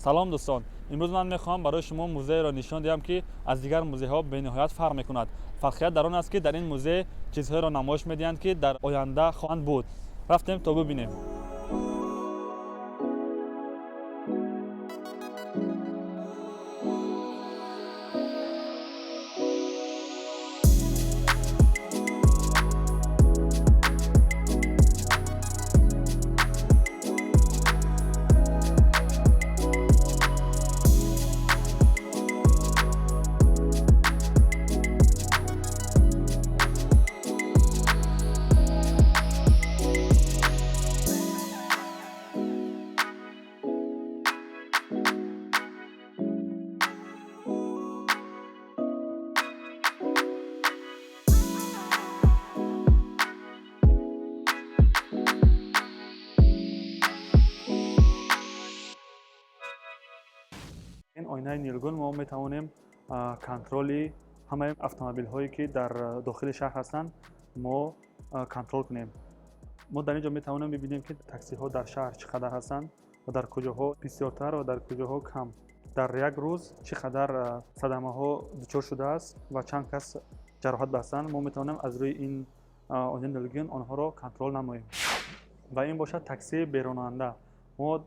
سلام دوستان، امروز من میخوام برای شما موزه را نشان دهم که از دیگر موزه ها به نهایت فرق میکند. فرقیت در آن است که در این موزه چیزهای را نمایش میدهند که در آینده خواهند بود. رفتیم تا ببینیم. این آینه نیلگون ما میتوانیم کنترل همه اتومبیل هایی که در داخل شهر هستند ما کنترل کنیم. ما در اینجا میتوانیم ببینیم که تاکسی ها در شهر چقدر هستند و در کجاها بسیارتر و در کجاها کم. در یک روز چقدر صدمه ها دچار شده است و چند کس جراحت بستند. ما میتوانیم از روی این آینه نیلگون آنها را کنترل نماییم. و این باشد تاکسی بیروننده. ما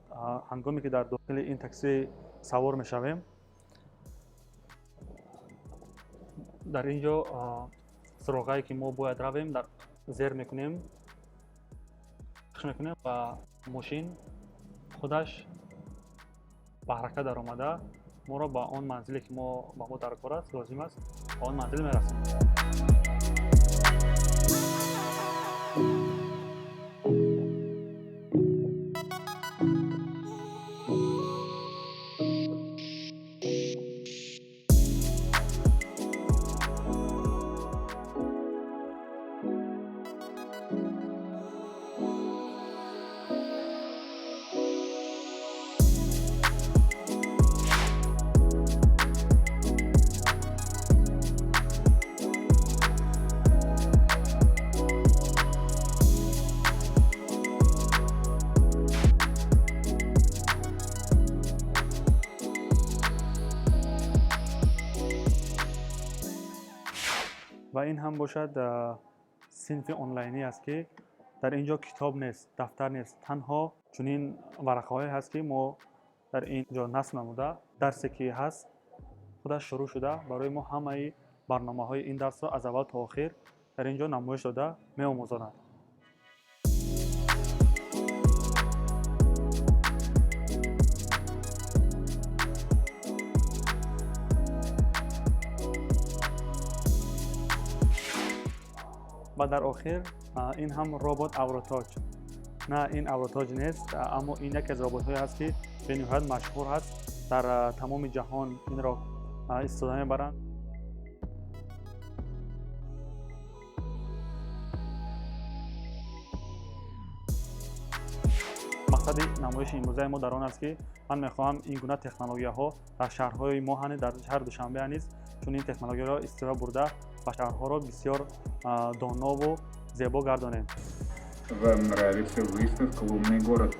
هنگامی که در داخل این تاکسی سوار میشویم، در اینجا سراغی که ما باید رویم در زیر میکنیم و ماشین خودش به حرکت در آمده ما را با آن منزلی که با ما در کار است لازم است به آن منزل میرسیم. و این هم باشد صنف آنلاینی است که در اینجا کتاب نیست، دفتر نیست، تنها چنین ورقه‌ای هست که ما در اینجا نصب نموده درسی که هست خودش شروع شده برای ما همه برنامه‌های این درس را از اول تا آخر در اینجا نمایش داده می‌آموزاند. و در آخر این هم ربات اوراتاج. نه این اوراتاج نیست، اما این یک از ربات هایی هست که به نهایت مشهور هست در تمام جهان این را استفاده میبرند. مقصد نمایش این موزه ما در آن است که من میخواهم این گونه تکنولوژی ها در شهرهای ما هنوز در شهر دوشنبه نیز چون این تکنولوژی را استفاده برده و شهرها را بسیار دانا و زیبا گردانیم. Вам нравится выставка «Умный город»?